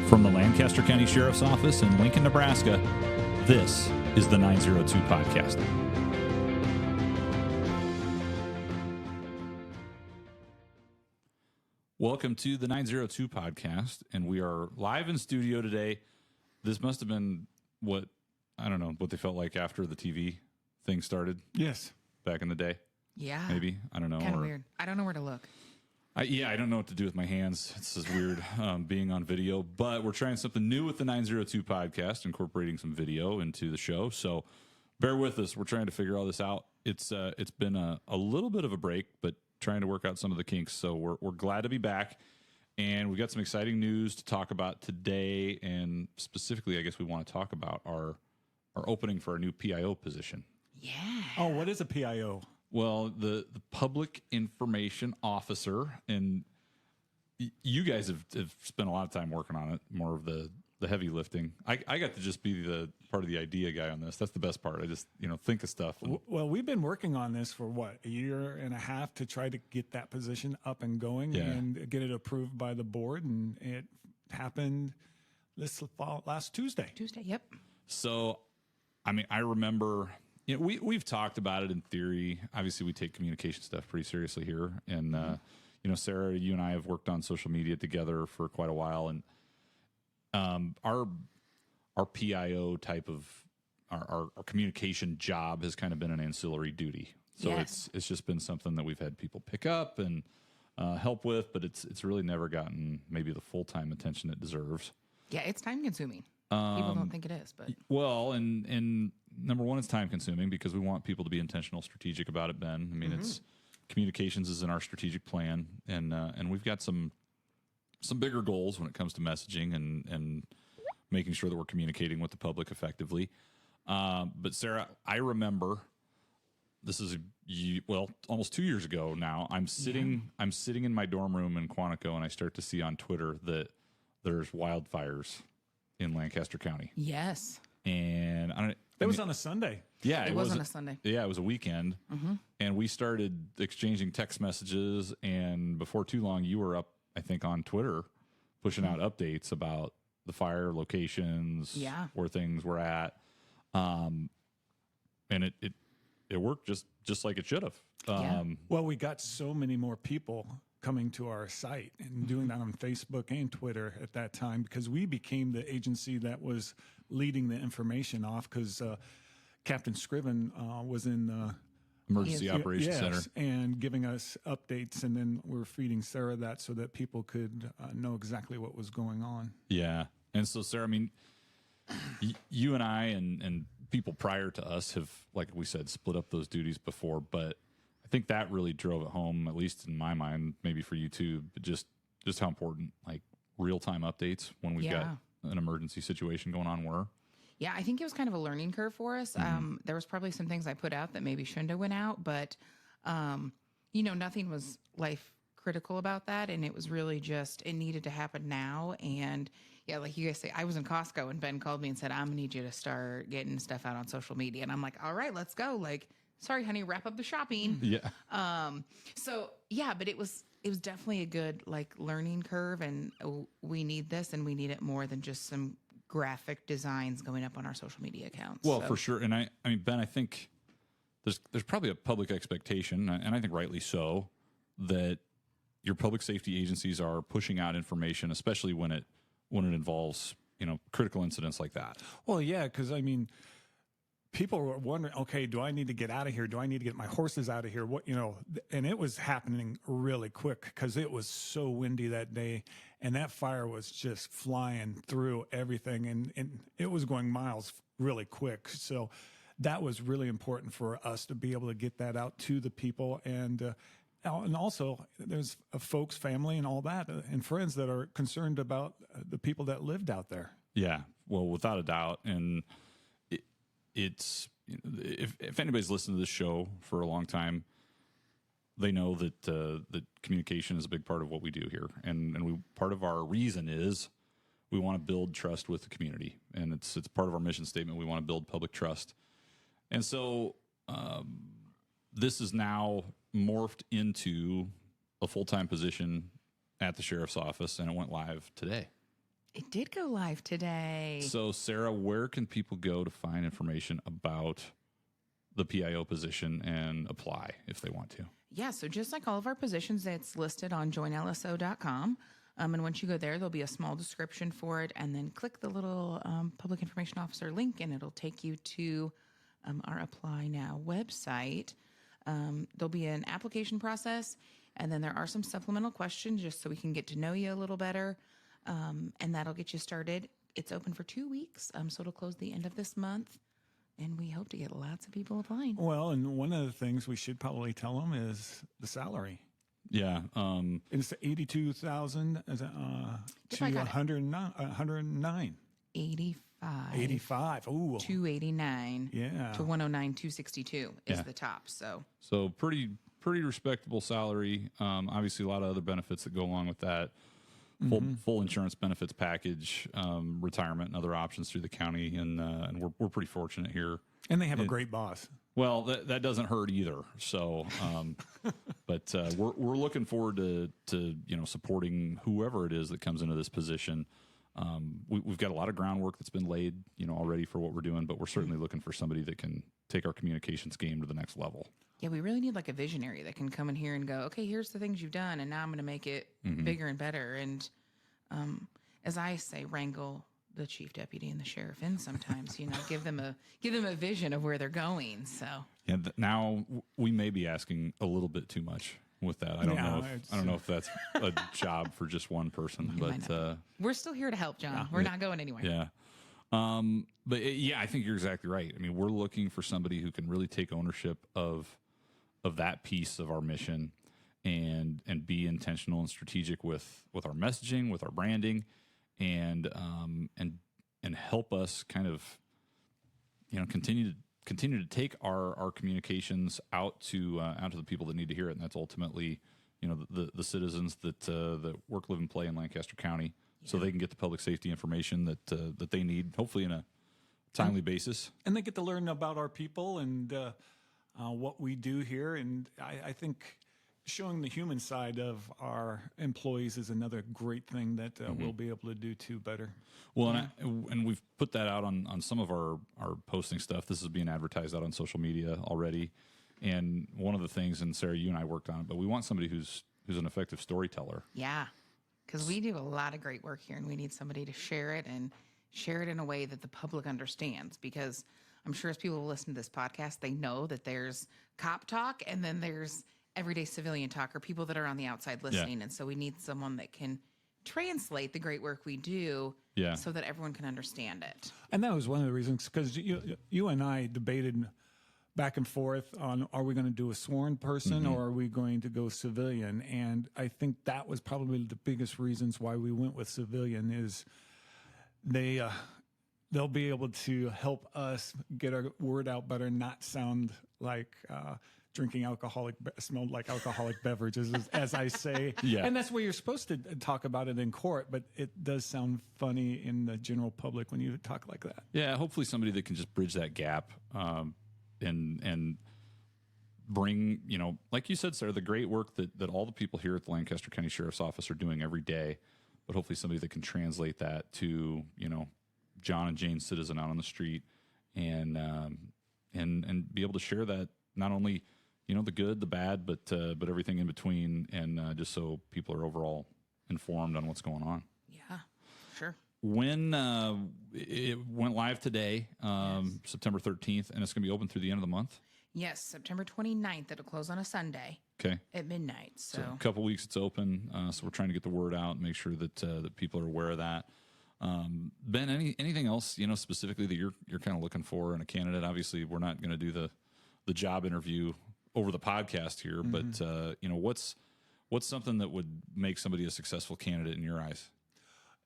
From the Lancaster County Sheriff's Office in Lincoln, Nebraska, this is the 902 Podcast. Welcome to the 902 Podcast, and we are live in studio today. This must have been what they felt like after the TV thing started. Yes. Back in the day. Yeah. Maybe. I don't know. Kind of weird. I don't know where to look. I don't know what to do with my hands. It's just weird being on video, but we're trying something new with the 902 Podcast, incorporating some video into the show. So bear with us. We're trying to figure all this out. It's been a little bit of a break, but trying to work out some of the kinks. So we're glad to be back, and we got some exciting news to talk about today. And specifically, I guess we want to talk about our opening for our new PIO position. Yeah. Oh, what is a PIO? Well, the Public Information Officer, and you guys have spent a lot of time working on it, more of the heavy lifting. I got to just be the part of the idea guy on this. That's the best part. I just, think of stuff. Well, we've been working on this for a year and a half to try to get that position up and going and get it approved by the board. And it happened last Tuesday. Yep. So, I remember... we've talked about it in theory. Obviously, we take communication stuff pretty seriously here. And, Sarah, you and I have worked on social media together for quite a while. And our PIO type of our communication job has kind of been an ancillary duty. So yes. It's just been something that we've had people pick up and help with, but it's really never gotten maybe the full-time attention it deserves. Yeah, it's time consuming. People don't think it is, but well, and number one, it's time consuming because we want people to be intentional, strategic about it, Ben. It's communications is in our strategic plan, and we've got some bigger goals when it comes to messaging and making sure that we're communicating with the public effectively. But Sarah, I remember this is almost 2 years ago now. I'm sitting in my dorm room in Quantico, and I start to see on Twitter that there's wildfires in Lancaster County. yes. And It was on a Sunday. Yeah, It was on a Sunday. Yeah, it was a weekend. And we started exchanging text messages, and before too long, you were up, I think, on Twitter pushing out updates about the fire locations, where things were at. And it worked just like it should have. Well, we got so many more people coming to our site and doing that on Facebook and Twitter at that time, because we became the agency that was leading the information off, because Captain Scriven was in the Emergency Operations Center and giving us updates, and then we're feeding Sarah that so that people could know exactly what was going on. Yeah. And so, Sarah, you and I and people prior to us have, like we said, split up those duties before, but I think that really drove it home, at least in my mind, maybe for you too, but just how important like real-time updates when we've got an emergency situation going on were. Yeah, I think it was kind of a learning curve for us. There was probably some things I put out that maybe shouldn't have went out, but, nothing was life critical about that. And it was really just, it needed to happen now. And yeah, like you guys say, I was in Costco and Ben called me and said, I'm gonna need you to start getting stuff out on social media. And I'm like, all right, let's go. Like, sorry, honey, wrap up the shopping. Yeah. But it was definitely a good learning curve, and we need this, and we need it more than just some graphic designs going up on our social media accounts. Well, for sure. And I mean, Ben, I think there's probably a public expectation, and I think rightly so, that your public safety agencies are pushing out information, especially when it involves, critical incidents like that. Well, yeah, because people were wondering, okay, do I need to get out of here? Do I need to get my horses out of here? And it was happening really quick because it was so windy that day, and that fire was just flying through everything, and it was going miles really quick. So that was really important for us to be able to get that out to the people. And also there's folks, family and all that, and friends that are concerned about the people that lived out there. Yeah, well, without a doubt. And it's if anybody's listened to this show for a long time, they know that that communication is a big part of what we do here, and part of our reason is we want to build trust with the community, and it's part of our mission statement. We want to build public trust, and so this is now morphed into a full-time position at the sheriff's office, and it went live today. It did go live today. So, Sarah, where can people go to find information about the PIO position and apply if they want to? Yeah, so just like all of our positions, it's listed on joinlso.com. And once you go there, there'll be a small description for it. And then click the little public information officer link, and it'll take you to our Apply Now website. There'll be an application process, and then there are some supplemental questions just so we can get to know you a little better. And that'll get you started. It's open for 2 weeks, so it'll close the end of this month. And we hope to get lots of people applying. Well, and one of the things we should probably tell them is the salary. Yeah. It's 82,000 to I got it. 109. 85. 85. Ooh. 289. Yeah. To 109, 262 is the top. So pretty respectable salary. Obviously, a lot of other benefits that go along with that. Full insurance benefits package, retirement, and other options through the county, and we're pretty fortunate here. And they have a great boss. Well, that doesn't hurt either. So, but we're looking forward to supporting whoever it is that comes into this position. We've got a lot of groundwork that's been laid, already for what we're doing, but we're certainly looking for somebody that can take our communications game to the next level. Yeah, we really need like a visionary that can come in here and go, okay, here's the things you've done, and now I'm going to make it bigger and better. And as I say, wrangle the chief deputy and the sheriff in sometimes, give them a vision of where they're going. So yeah, now we may be asking a little bit too much with that. I don't know if that's a job for just one person, but we're still here to help, John. We're not going anywhere. Yeah. But I think you're exactly right. I mean, we're looking for somebody who can really take ownership of that piece of our mission and be intentional and strategic with our messaging, with our branding, and help us kind of, continue to take our communications out to the people that need to hear it. And that's ultimately, the citizens that work, live, and play in Lancaster County, so they can get the public safety information that they need, hopefully in a timely basis. And they get to learn about our people and what we do here. And I think showing the human side of our employees is another great thing that we'll be able to do too better. Well, and we've put that out on some of our posting stuff. This is being advertised out on social media already. And one of the things, and Sarah, you and I worked on it, but we want somebody who's an effective storyteller. Yeah, because we do a lot of great work here, and we need somebody to share it in a way that the public understands. Because I'm sure as people listen to this podcast, they know that there's cop talk and then there's everyday civilian talk, or people that are on the outside listening. And so we need someone that can translate the great work we do so that everyone can understand it. And that was one of the reasons, because you and I debated back and forth on, are we going to do a sworn person or are we going to go civilian? And I think that was probably the biggest reasons why we went with civilian is they'll be able to help us get our word out better, not sound like drinking smelled like alcoholic beverages, as I say. Yeah. And that's where you're supposed to talk about it in court, but it does sound funny in the general public when you talk like that. Yeah, hopefully somebody that can just bridge that gap and bring, like you said, Sarah, the great work that all the people here at the Lancaster County Sheriff's Office are doing every day, but hopefully somebody that can translate that to, John and Jane citizen out on the street and be able to share that, not only, the good, the bad, but everything in between, and just so people are overall informed on what's going on. Yeah, sure. When it went live today, September 13th, and it's going to be open through the end of the month? Yes, September 29th. It'll close on a Sunday. Okay. At midnight. So a couple weeks it's open, so we're trying to get the word out and make sure that people are aware of that. Ben, anything else, specifically that you're kind of looking for in a candidate? Obviously, we're not going to do the job interview over the podcast here, but what's something that would make somebody a successful candidate in your eyes?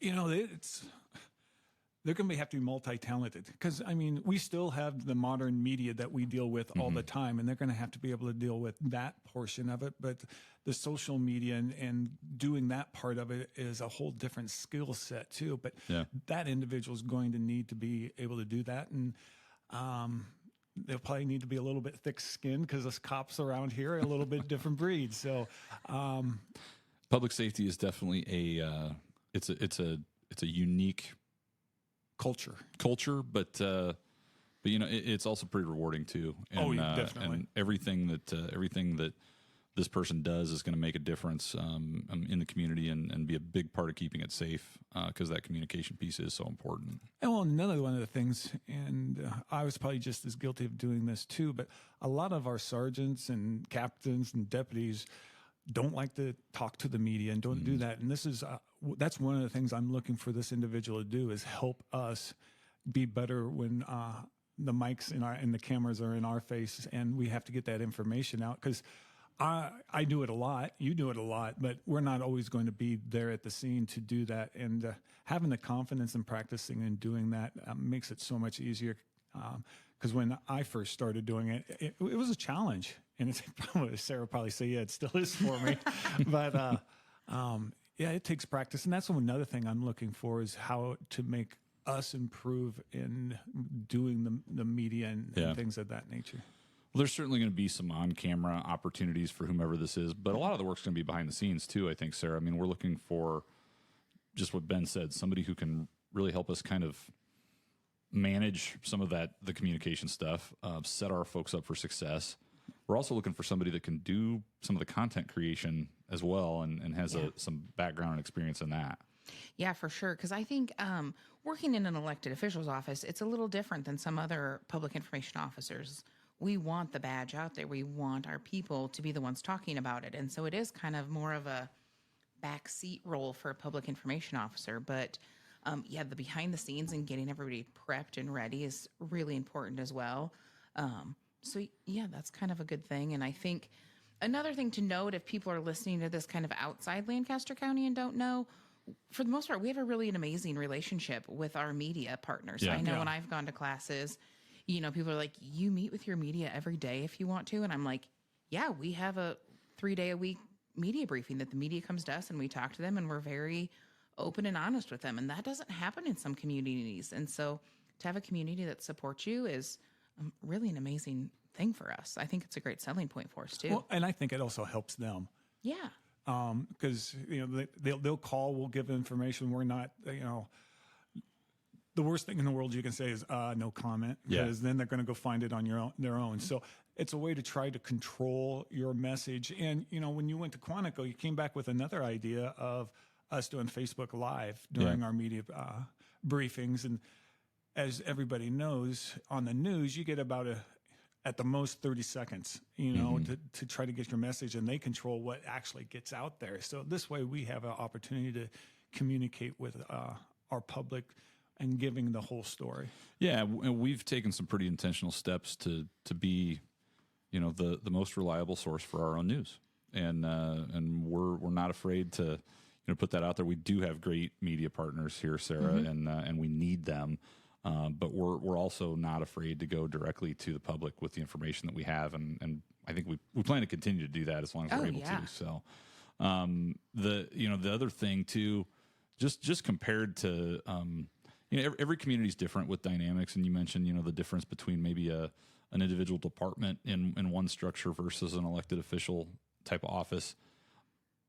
They're going to have to be multi-talented, because, we still have the modern media that we deal with all the time, and they're going to have to be able to deal with that portion of it. But the social media and doing that part of it is a whole different skill set too. But that individual is going to need to be able to do that. And they'll probably need to be a little bit thick-skinned, because us cops around here are a little bit different breed. So public safety is definitely it's a unique culture. but it's also pretty rewarding too. And, yeah, definitely. And everything that this person does is going to make a difference in the community and be a big part of keeping it safe, because that communication piece is so important. And well, another one of the things, and I was probably just as guilty of doing this too, but a lot of our sergeants and captains and deputies don't like to talk to the media and don't do that. And this is that's one of the things I'm looking for this individual to do, is help us be better when the mics and the cameras are in our face, and we have to get that information out, because I do it a lot, you do it a lot, but we're not always going to be there at the scene to do that. And having the confidence and practicing and doing that makes it so much easier. Because when I first started doing it, it was a challenge. And it's probably, Sarah probably say, yeah, it still is for me. But yeah, it takes practice. And that's another thing I'm looking for, is how to make us improve in doing the media and things of that nature. Well, there's certainly going to be some on-camera opportunities for whomever this is, but a lot of the work's going to be behind the scenes too, I think, Sarah. I mean, we're looking for, just what Ben said, somebody who can really help us kind of manage some of the communication stuff, set our folks up for success. We're also looking for somebody that can do some of the content creation as well, and has some background and experience in that. Yeah, for sure. Because I think working in an elected official's office, it's a little different than some other public information officers. We want the badge out there. We want our people to be the ones talking about it. And so it is kind of more of a backseat role for a public information officer. But the behind the scenes and getting everybody prepped and ready is really important as well. So that's kind of a good thing. And I think another thing to note, if people are listening to this kind of outside Lancaster County and don't know, for the most part, we have a really an amazing relationship with our media partners. Yeah. I know when I've gone to classes, people are like, you meet with your media every day if you want to. And I'm like, yeah, we have a 3-day-a-week media briefing that the media comes to us and we talk to them, and we're very open and honest with them. And that doesn't happen in some communities. And so to have a community that supports you is really an amazing thing for us. I think it's a great selling point for us too. Well, and I think it also helps them. Yeah. Because they'll call, we'll give information. We're not, the worst thing in the world you can say is no comment, because then they're going to go find it on their own. So it's a way to try to control your message. And when you went to Quantico, you came back with another idea of us doing Facebook Live during our media briefings. And as everybody knows, on the news, you get about at the most 30 seconds, to try to get your message, and they control what actually gets out there. So this way we have an opportunity to communicate with our public and giving the whole story. Yeah, and we've taken some pretty intentional steps to be, the most reliable source for our own news, and we're not afraid to put that out there. We do have great media partners here, Sarah, and we need them. But we're also not afraid to go directly to the public with the information that we have, and I think we plan to continue to do that as long as we're able to. So the other thing too, just compared to every community is different with dynamics, and you mentioned the difference between maybe an individual department in one structure versus an elected official type of office.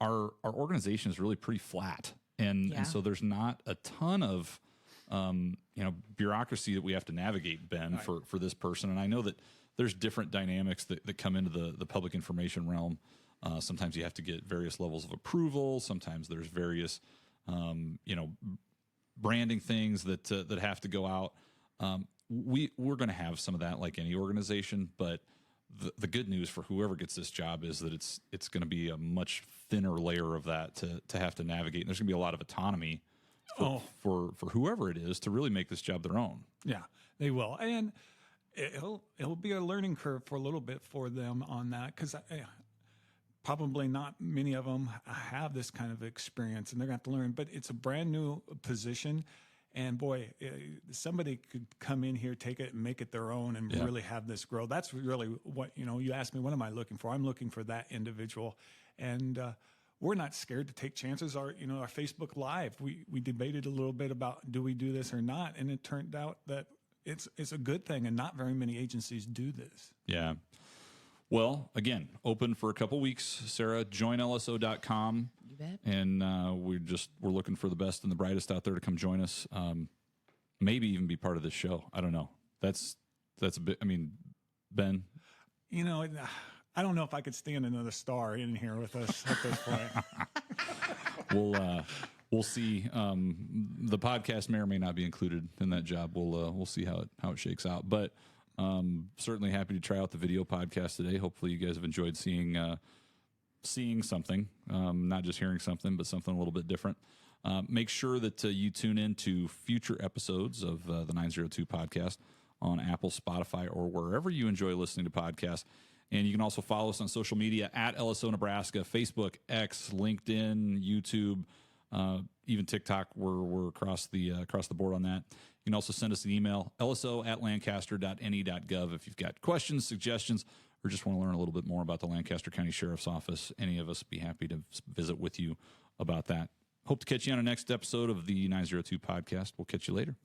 Our organization is really pretty flat, and so there's not a ton of bureaucracy that we have to navigate, Ben, for this person. And I know that there's different dynamics that come into the public information realm. Sometimes you have to get various levels of approval. Sometimes there's various, branding things that have to go out. We're going to have some of that, like any organization, but the good news for whoever gets this job is that it's going to be a much thinner layer of that to have to navigate. And there's going to be a lot of autonomy for whoever it is to really make this job their own. Yeah, they will. And it'll be a learning curve for a little bit for them on that, because probably not many of them have this kind of experience, and they're going to have to learn. But it's a brand new position, and boy, somebody could come in here, take it, and make it their own, and really have this grow. That's really what, you asked me, what am I looking for? I'm looking for that individual. And we're not scared to take chances. Our Facebook Live, we debated a little bit about, do we do this or not? And it turned out that it's a good thing, and not very many agencies do this. Yeah. Well, again, open for a couple weeks, Sarah. JoinLSO.com. bet. And we're looking for the best and the brightest out there to come join us. Maybe even be part of this show. I don't know. That's a bit. I mean, Ben. You know, I don't know if I could stand another star in here with us at this point. We'll see. The podcast may or may not be included in that job. We'll see how it shakes out. But certainly happy to try out the video podcast today. Hopefully you guys have enjoyed seeing something, not just hearing something, but something a little bit different. Make sure that you tune in to future episodes of the 902 podcast on Apple, Spotify, or wherever you enjoy listening to podcasts. And you can also follow us on social media at LSO Nebraska, Facebook, X, LinkedIn, YouTube, even TikTok. We're across the board on that. You can also send us an email, lso@lancaster.ne.gov, if you've got questions, suggestions, or just want to learn a little bit more about the Lancaster County Sheriff's Office. Any of us be happy to visit with you about that. Hope to catch you on the next episode of the 902 podcast. We'll catch you later.